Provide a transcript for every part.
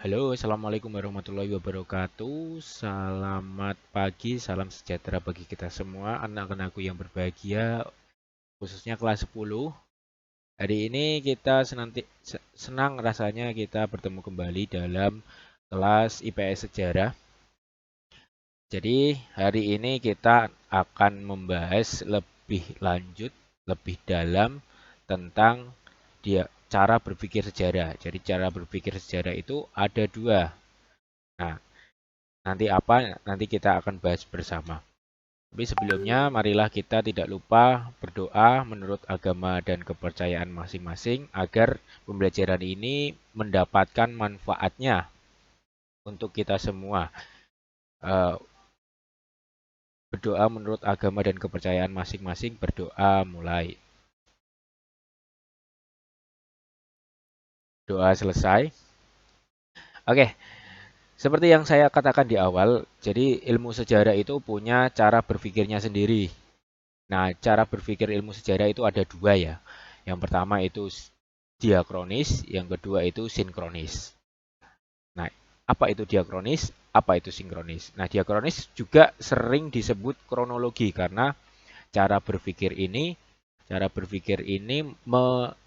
Halo, assalamualaikum warahmatullahi wabarakatuh. Selamat pagi, salam sejahtera bagi kita semua, anak-anakku yang berbahagia, khususnya kelas 10. Hari ini kita senang rasanya kita bertemu kembali dalam kelas IPS Sejarah. Jadi, hari ini kita akan membahas lebih lanjut, lebih dalam tentang cara berpikir sejarah. Jadi, cara berpikir sejarah itu ada dua. Nah, nanti apa? Nanti kita akan bahas bersama. Tapi sebelumnya, marilah kita tidak lupa berdoa menurut agama dan kepercayaan masing-masing agar pembelajaran ini mendapatkan manfaatnya untuk kita semua. Eh, Berdoa menurut agama dan kepercayaan masing-masing. Berdoa mulai. Doa selesai. Oke, seperti yang saya katakan di awal, jadi ilmu sejarah itu punya cara berpikirnya sendiri. Nah, cara berpikir ilmu sejarah itu ada dua ya. Yang pertama itu diakronis, yang kedua itu sinkronis. Nah, apa itu diakronis? Apa itu sinkronis? Nah, diakronis juga sering disebut kronologi karena cara berpikir ini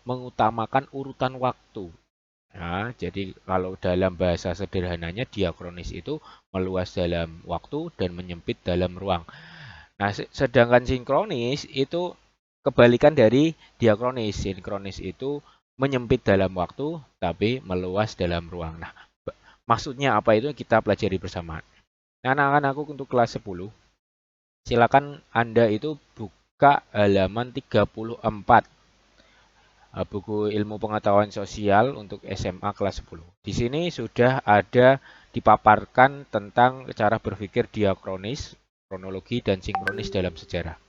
mengutamakan urutan waktu. Nah, jadi kalau dalam bahasa sederhananya diakronis itu meluas dalam waktu dan menyempit dalam ruang. Nah, sedangkan sinkronis itu kebalikan dari diakronis. Sinkronis itu menyempit dalam waktu tapi meluas dalam ruang. Nah, maksudnya apa itu kita pelajari bersama. Nah, anak-anakku untuk kelas 10, silakan Anda itu buka halaman 34 buku ilmu pengetahuan sosial untuk SMA kelas 10. Di sini sudah ada dipaparkan tentang cara berpikir diakronis, kronologi, dan sinkronis dalam sejarah.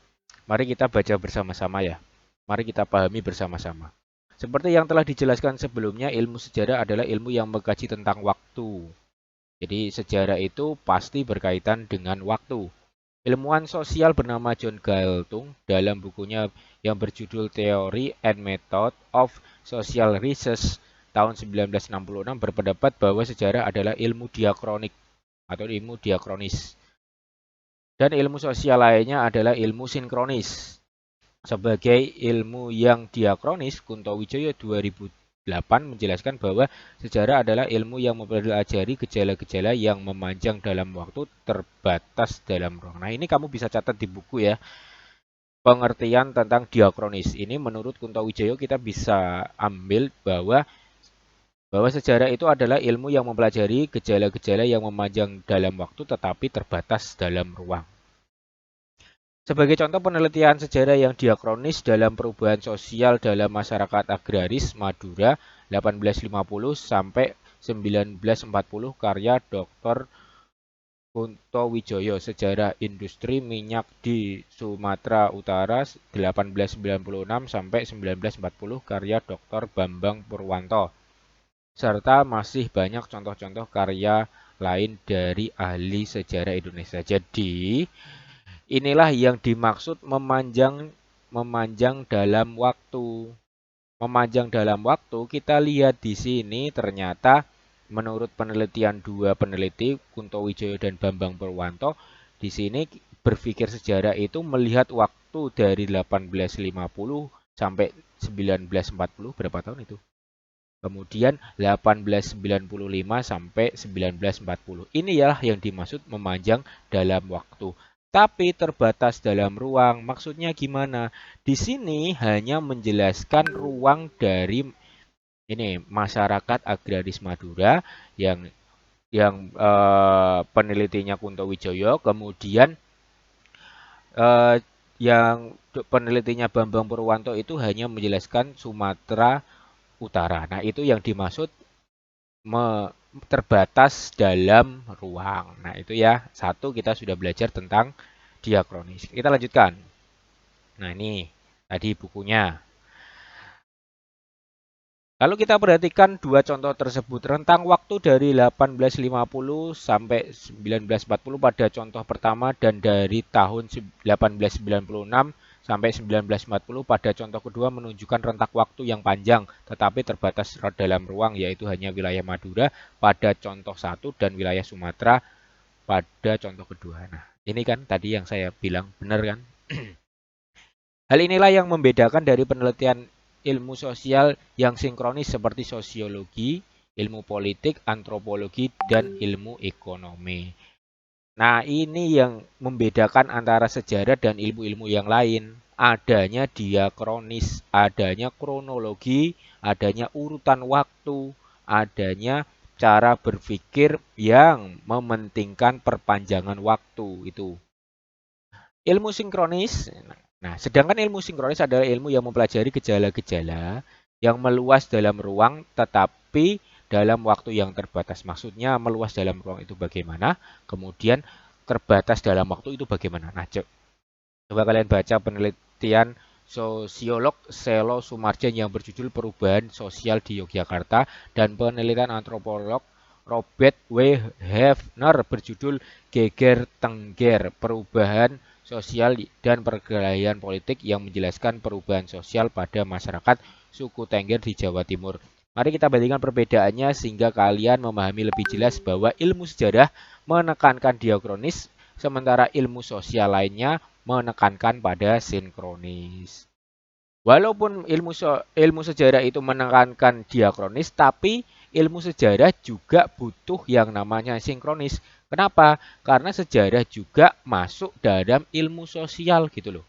Mari kita baca bersama-sama ya. Mari kita pahami bersama-sama. Seperti yang telah dijelaskan sebelumnya, ilmu sejarah adalah ilmu yang mengkaji tentang waktu. Jadi sejarah itu pasti berkaitan dengan waktu. Ilmuwan sosial bernama John Galtung dalam bukunya yang berjudul Theory and Method of Social Research tahun 1966 berpendapat bahwa sejarah adalah ilmu diakronik atau ilmu diakronis. Dan ilmu sosial lainnya adalah ilmu sinkronis. Sebagai ilmu yang diakronis, Kunto Wijoyo 2008 menjelaskan bahwa sejarah adalah ilmu yang mempelajari gejala-gejala yang memanjang dalam waktu, terbatas dalam ruang. Nah, ini kamu bisa catat di buku ya. Pengertian tentang diakronis. Ini menurut Kunto Wijoyo kita bisa ambil bahwa sejarah itu adalah ilmu yang mempelajari gejala-gejala yang memanjang dalam waktu tetapi terbatas dalam ruang. Sebagai contoh penelitian sejarah yang diakronis dalam perubahan sosial dalam masyarakat agraris Madura 1850 sampai 1940 karya Dr. Kunto Wijoyo, Sejarah Industri Minyak di Sumatera Utara 1896 sampai 1940 karya Dr. Bambang Purwanto, serta masih banyak contoh-contoh karya lain dari ahli sejarah Indonesia. Jadi, inilah yang dimaksud memanjang dalam waktu. Memanjang dalam waktu, kita lihat di sini ternyata menurut penelitian dua peneliti, Kunto Wijoyo dan Bambang Purwanto, di sini berpikir sejarah itu melihat waktu dari 1850 sampai 1940, berapa tahun itu? Kemudian 1895 sampai 1940. Inilah yang dimaksud memanjang dalam waktu. Tapi terbatas dalam ruang. Maksudnya gimana? Di sini hanya menjelaskan ruang dari ini masyarakat agraris Madura yang penelitinya Kunto Wijoyo, kemudian eh, yang penelitinya Bambang Purwanto itu hanya menjelaskan Sumatera Utara. Nah, itu yang dimaksud terbatas dalam ruang. Nah, itu ya. Satu, kita sudah belajar tentang diakronis. Kita lanjutkan. Nah, ini tadi bukunya. Lalu kita perhatikan dua contoh tersebut. Rentang waktu dari 1850 sampai 1940 pada contoh pertama dan dari tahun 1896 sampai 1940. Pada contoh kedua menunjukkan rentak waktu yang panjang tetapi terbatas dalam ruang, yaitu hanya wilayah Madura pada contoh 1 dan wilayah Sumatera pada contoh kedua. Nah, ini kan tadi yang saya bilang benar kan? Hal inilah yang membedakan dari penelitian ilmu sosial yang sinkronis seperti sosiologi, ilmu politik, antropologi, dan ilmu ekonomi. Nah, ini yang membedakan antara sejarah dan ilmu-ilmu yang lain. Adanya diakronis, adanya kronologi, adanya urutan waktu, adanya cara berpikir yang mementingkan perpanjangan waktu itu. Ilmu sinkronis. Nah, sedangkan ilmu sinkronis adalah ilmu yang mempelajari gejala-gejala yang meluas dalam ruang tetapi dalam waktu yang terbatas. Maksudnya meluas dalam ruang itu bagaimana? Kemudian terbatas dalam waktu itu bagaimana? Nah, coba kalian baca penelitian sosiolog Selo Sumarjan yang berjudul Perubahan Sosial di Yogyakarta dan penelitian antropolog Robert W. Hefner berjudul Geger Tengger Perubahan Sosial dan Perkelahian Politik yang menjelaskan perubahan sosial pada masyarakat suku Tengger di Jawa Timur. Mari kita bandingkan perbedaannya sehingga kalian memahami lebih jelas bahwa ilmu sejarah menekankan diakronis sementara ilmu sosial lainnya menekankan pada sinkronis. Walaupun ilmu sejarah itu menekankan diakronis, tapi ilmu sejarah juga butuh yang namanya sinkronis. Kenapa? Karena sejarah juga masuk dalam ilmu sosial gitu loh.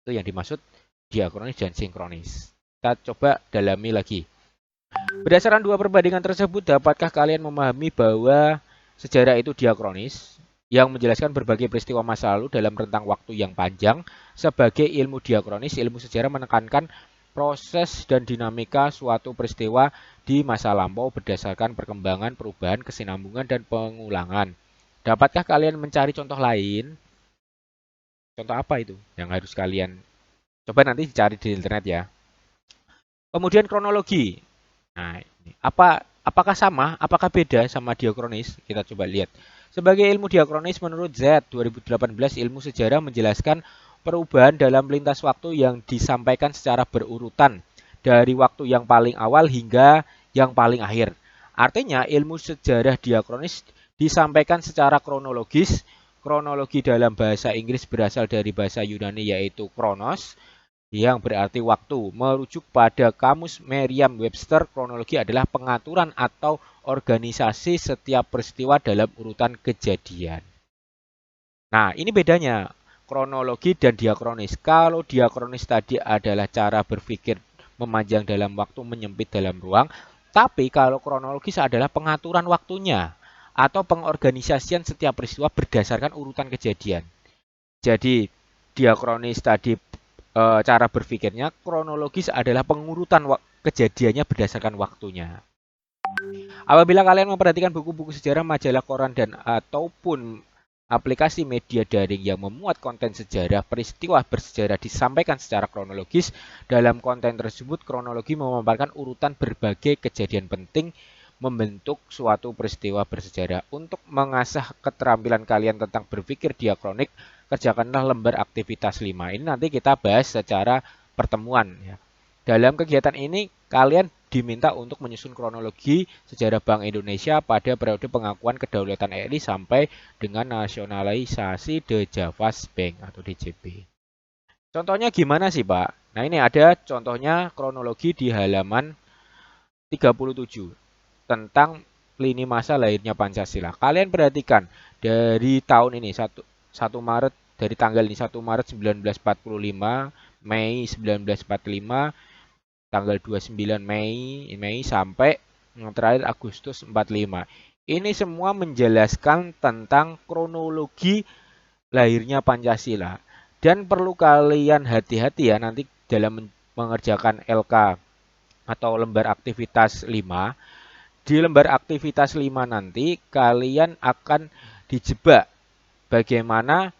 Itu yang dimaksud diakronis dan sinkronis. Kita coba dalami lagi. Berdasarkan dua perbandingan tersebut, dapatkah kalian memahami bahwa sejarah itu diakronis yang menjelaskan berbagai peristiwa masa lalu dalam rentang waktu yang panjang? Sebagai ilmu diakronis, ilmu sejarah menekankan proses dan dinamika suatu peristiwa di masa lampau berdasarkan perkembangan, perubahan, kesinambungan, dan pengulangan. Dapatkah kalian mencari contoh lain? Contoh apa itu yang harus kalian coba nanti dicari di internet ya. Kemudian kronologi. Nah, apakah sama? Apakah beda sama diakronis? Kita coba lihat. Sebagai ilmu diakronis menurut Z 2018 ilmu sejarah menjelaskan perubahan dalam lintas waktu yang disampaikan secara berurutan dari waktu yang paling awal hingga yang paling akhir. Artinya ilmu sejarah diakronis disampaikan secara kronologis. Kronologi dalam bahasa Inggris berasal dari bahasa Yunani yaitu kronos yang berarti waktu. Merujuk pada kamus Merriam-Webster, kronologi adalah pengaturan atau organisasi setiap peristiwa dalam urutan kejadian. Nah, ini bedanya kronologi dan diakronis. Kalau diakronis tadi adalah cara berpikir memanjang dalam waktu, menyempit dalam ruang. Tapi kalau kronologis adalah pengaturan waktunya atau pengorganisasian setiap peristiwa berdasarkan urutan kejadian. Jadi diakronis tadi cara berpikirnya, kronologis adalah pengurutan kejadiannya berdasarkan waktunya. Apabila kalian memperhatikan buku-buku sejarah, majalah, koran, dan ataupun aplikasi media daring yang memuat konten sejarah, peristiwa bersejarah disampaikan secara kronologis. Dalam konten tersebut, kronologi memaparkan urutan berbagai kejadian penting membentuk suatu peristiwa bersejarah. Untuk mengasah keterampilan kalian tentang berpikir diakronik, kerjakanlah lembar aktivitas 5. Ini nanti kita bahas secara pertemuan ya. Dalam kegiatan ini kalian diminta untuk menyusun kronologi sejarah Bank Indonesia pada periode pengakuan kedaulatan RI sampai dengan nasionalisasi The Javas Bank atau DJB. Contohnya gimana sih, Pak? Nah, ini ada contohnya kronologi di halaman 37 tentang lini masa lahirnya Pancasila. Kalian perhatikan dari tahun ini 1 Maret dari tanggal ini 1 Maret 1945, Mei 1945, tanggal 29 Mei sampai yang terakhir Agustus 45. Ini semua menjelaskan tentang kronologi lahirnya Pancasila. Dan perlu kalian hati-hati ya nanti dalam mengerjakan LK atau lembar aktivitas 5. Di lembar aktivitas 5 nanti kalian akan dijebak bagaimana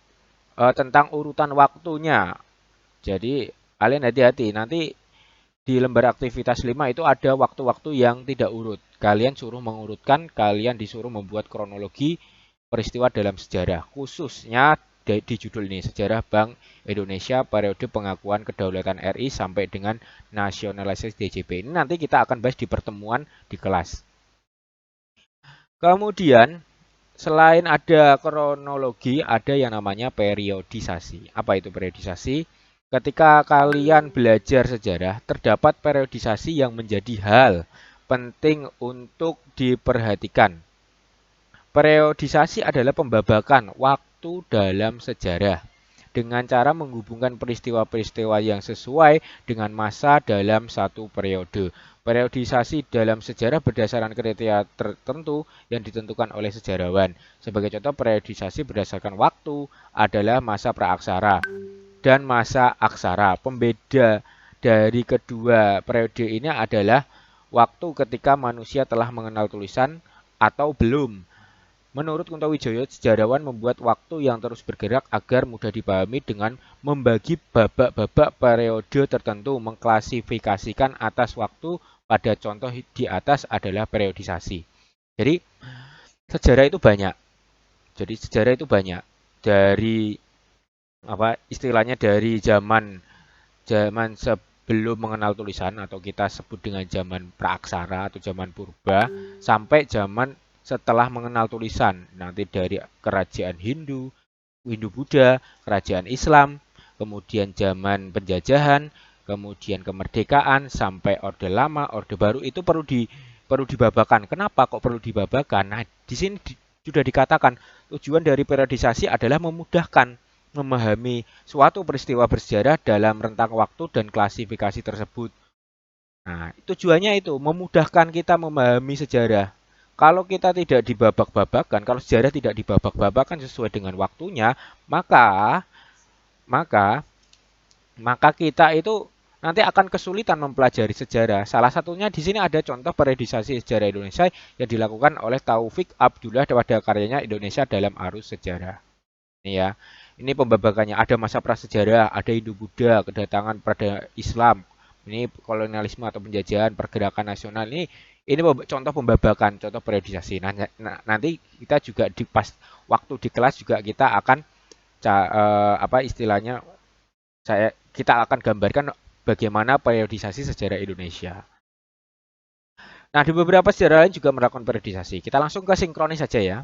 tentang urutan waktunya. Jadi kalian hati-hati nanti di lembar aktivitas 5 itu ada waktu-waktu yang tidak urut. Kalian suruh mengurutkan, kalian disuruh membuat kronologi peristiwa dalam sejarah. Khususnya di judul ini, Sejarah Bank Indonesia periode pengakuan kedaulatan RI sampai dengan nasionalisasi DJP. Ini nanti kita akan bahas di pertemuan di kelas. Kemudian, selain ada kronologi, ada yang namanya periodisasi. Apa itu periodisasi? Ketika kalian belajar sejarah, terdapat periodisasi yang menjadi hal penting untuk diperhatikan. Periodisasi adalah pembabakan waktu dalam sejarah dengan cara menghubungkan peristiwa-peristiwa yang sesuai dengan masa dalam satu periode. Periodisasi dalam sejarah berdasarkan kriteria tertentu yang ditentukan oleh sejarawan. Sebagai contoh, periodisasi berdasarkan waktu adalah masa praaksara dan masa aksara. Pembeda dari kedua periode ini adalah waktu ketika manusia telah mengenal tulisan atau belum. Menurut Kunto Wijoyo, sejarawan membuat waktu yang terus bergerak agar mudah dipahami dengan membagi babak-babak periode tertentu, mengklasifikasikan atas waktu pada contoh di atas adalah periodisasi. Jadi sejarah itu banyak. Dari istilahnya dari zaman sebelum mengenal tulisan atau kita sebut dengan zaman praaksara atau zaman purba sampai zaman setelah mengenal tulisan, nanti dari kerajaan Hindu Buddha, kerajaan Islam, kemudian zaman penjajahan, kemudian kemerdekaan sampai Orde Lama, Orde Baru itu perlu dibabakan. Kenapa kok perlu dibabakan? Nah, di sini sudah dikatakan tujuan dari periodisasi adalah memudahkan memahami suatu peristiwa bersejarah dalam rentang waktu dan klasifikasi tersebut. Nah, tujuannya itu memudahkan kita memahami sejarah. Kalau kita tidak dibabak-babakan, kalau sejarah tidak dibabak-babakan sesuai dengan waktunya, maka kita itu nanti akan kesulitan mempelajari sejarah. Salah satunya di sini ada contoh periodisasi sejarah Indonesia yang dilakukan oleh Taufik Abdullah pada karyanya Indonesia dalam Arus Sejarah. Ini ya. Ini pembabakannya, ada masa prasejarah, ada Hindu-Buddha, kedatangan pada Islam, ini kolonialisme atau penjajahan, pergerakan nasional. Ini contoh pembabakan, contoh periodisasi. Nanti kita juga di pas waktu di kelas juga kita akan kita akan gambarkan bagaimana periodisasi sejarah Indonesia. Nah, di beberapa sejarah lain juga melakukan periodisasi. Kita langsung ke sinkronis saja ya.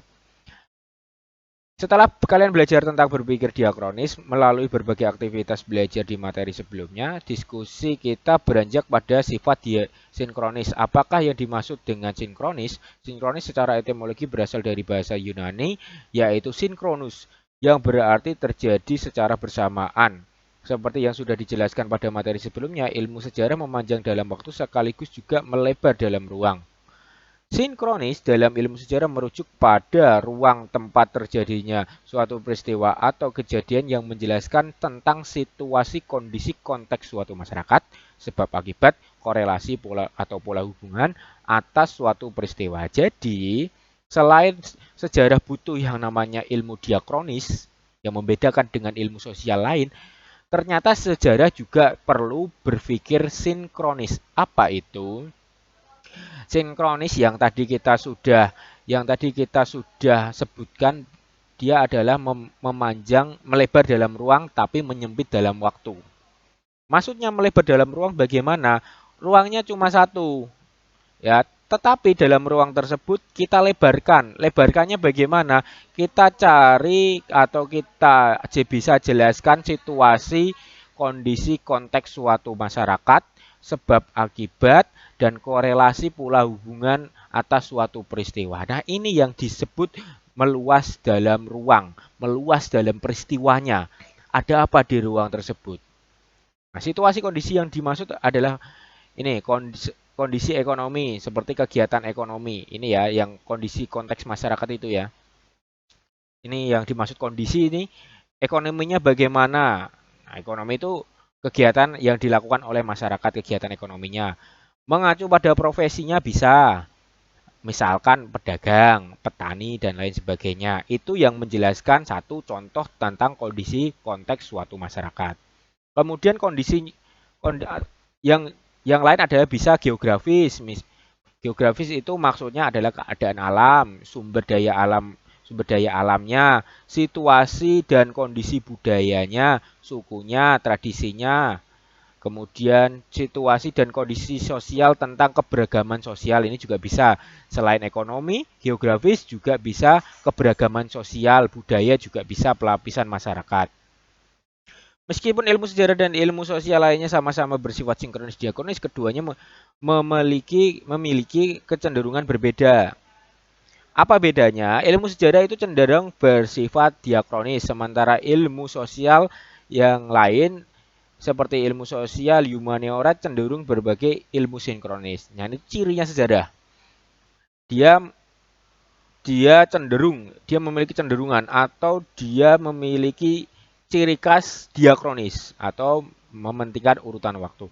Setelah kalian belajar tentang berpikir diakronis melalui berbagai aktivitas belajar di materi sebelumnya, diskusi kita beranjak pada sifat sinkronis. Apakah yang dimaksud dengan sinkronis? Sinkronis secara etimologi berasal dari bahasa Yunani, yaitu sinkronus, yang berarti terjadi secara bersamaan. Seperti yang sudah dijelaskan pada materi sebelumnya, ilmu sejarah memanjang dalam waktu sekaligus juga melebar dalam ruang. Sinkronis dalam ilmu sejarah merujuk pada ruang tempat terjadinya suatu peristiwa atau kejadian yang menjelaskan tentang situasi, kondisi, konteks suatu masyarakat, sebab akibat, korelasi pola hubungan atas suatu peristiwa. Jadi, selain sejarah butuh yang namanya ilmu diakronis yang membedakan dengan ilmu sosial lain, ternyata sejarah juga perlu berpikir sinkronis. Apa itu? Sinkronis yang tadi kita sudah sebutkan, dia adalah memanjang, melebar dalam ruang tapi menyempit dalam waktu. Maksudnya melebar dalam ruang bagaimana? Ruangnya cuma satu. Ya, tetapi dalam ruang tersebut kita lebarkan. Lebarkannya bagaimana? Kita cari atau kita bisa jelaskan situasi, kondisi, konteks suatu masyarakat, sebab akibat, dan korelasi pola hubungan atas suatu peristiwa. Nah, ini yang disebut meluas dalam ruang, meluas dalam peristiwanya. Ada apa di ruang tersebut? Nah, situasi kondisi yang dimaksud adalah ini kondisi ekonomi, seperti kegiatan ekonomi. Ini ya, yang kondisi konteks masyarakat itu ya. Ini yang dimaksud kondisi ini, ekonominya bagaimana? Nah, ekonomi itu kegiatan yang dilakukan oleh masyarakat, kegiatan ekonominya. Mengacu pada profesinya bisa, misalkan pedagang, petani, dan lain sebagainya. Itu yang menjelaskan satu contoh tentang kondisi konteks suatu masyarakat. Kemudian yang lain adalah bisa geografis. Geografis itu maksudnya adalah keadaan alam, sumber daya sumber daya alamnya, situasi dan kondisi budayanya, sukunya, tradisinya, kemudian situasi dan kondisi sosial tentang keberagaman sosial ini juga bisa. Selain ekonomi, geografis juga bisa keberagaman sosial, budaya juga bisa pelapisan masyarakat. Meskipun ilmu sejarah dan ilmu sosial lainnya sama-sama bersifat sinkronis diakronis, keduanya memiliki kecenderungan berbeda. Apa bedanya? Ilmu sejarah itu cenderung bersifat diakronis, sementara ilmu sosial yang lain seperti ilmu sosial, humaniora cenderung berbagai ilmu sinkronis. Nah, ini cirinya sejarah. Dia dia memiliki cenderungan atau dia memiliki ciri khas diakronis atau mementingkan urutan waktu.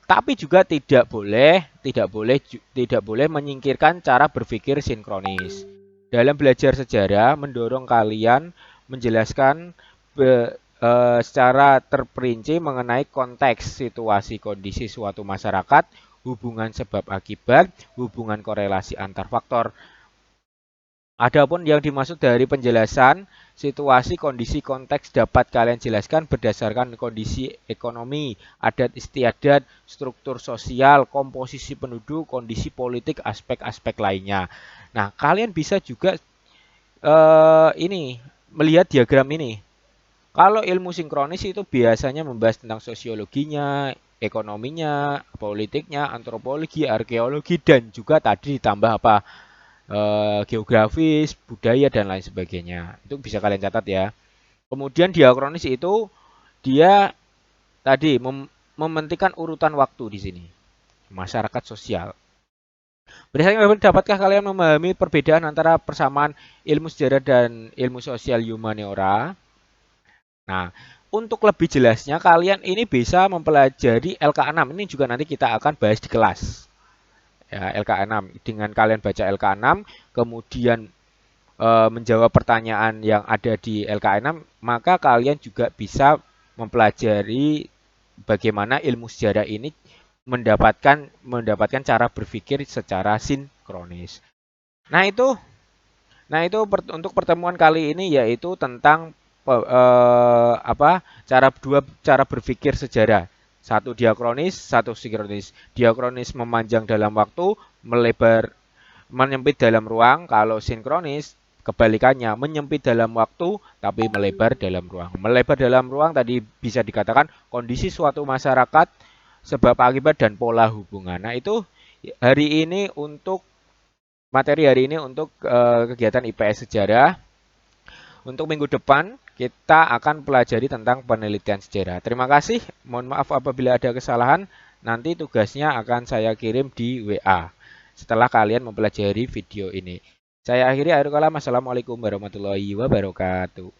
Tapi juga tidak boleh menyingkirkan cara berpikir sinkronis. Dalam belajar sejarah mendorong kalian menjelaskan secara terperinci mengenai konteks, situasi, kondisi suatu masyarakat, hubungan sebab akibat, hubungan korelasi antar faktor. Adapun yang dimaksud dari penjelasan situasi, kondisi, konteks dapat kalian jelaskan berdasarkan kondisi ekonomi, adat istiadat, struktur sosial, komposisi penduduk, kondisi politik, aspek-aspek lainnya. Nah, kalian bisa juga ini melihat diagram ini. Kalau ilmu sinkronis itu biasanya membahas tentang sosiologinya, ekonominya, politiknya, antropologi, arkeologi, dan juga tadi ditambah apa? Geografis, budaya, dan lain sebagainya. Itu bisa kalian catat ya. Kemudian diakronis itu dia tadi mementingkan urutan waktu di sini. Masyarakat sosial. Berdasarkan dapatkah kalian memahami perbedaan antara persamaan ilmu sejarah dan ilmu sosial humaniora? Nah, untuk lebih jelasnya kalian ini bisa mempelajari LK6. Ini juga nanti kita akan bahas di kelas. Ya, LK6. Dengan kalian baca LK6, kemudian menjawab pertanyaan yang ada di LK6, maka kalian juga bisa mempelajari bagaimana ilmu sejarah ini mendapatkan cara berpikir secara sinkronis. Nah itu untuk pertemuan kali ini yaitu tentang dua cara berpikir sejarah. Satu diakronis, satu sinkronis. Diakronis memanjang dalam waktu, menyempit dalam ruang. Kalau sinkronis kebalikannya, menyempit dalam waktu tapi melebar dalam ruang. Melebar dalam ruang tadi bisa dikatakan kondisi suatu masyarakat, sebab akibat dan pola hubungan. Nah, itu materi hari ini untuk kegiatan IPS sejarah. Untuk minggu depan kita akan pelajari tentang penelitian sejarah. Terima kasih. Mohon maaf apabila ada kesalahan. Nanti tugasnya akan saya kirim di WA setelah kalian mempelajari video ini. Saya akhiri akhir kalam. Assalamualaikum warahmatullahi wabarakatuh.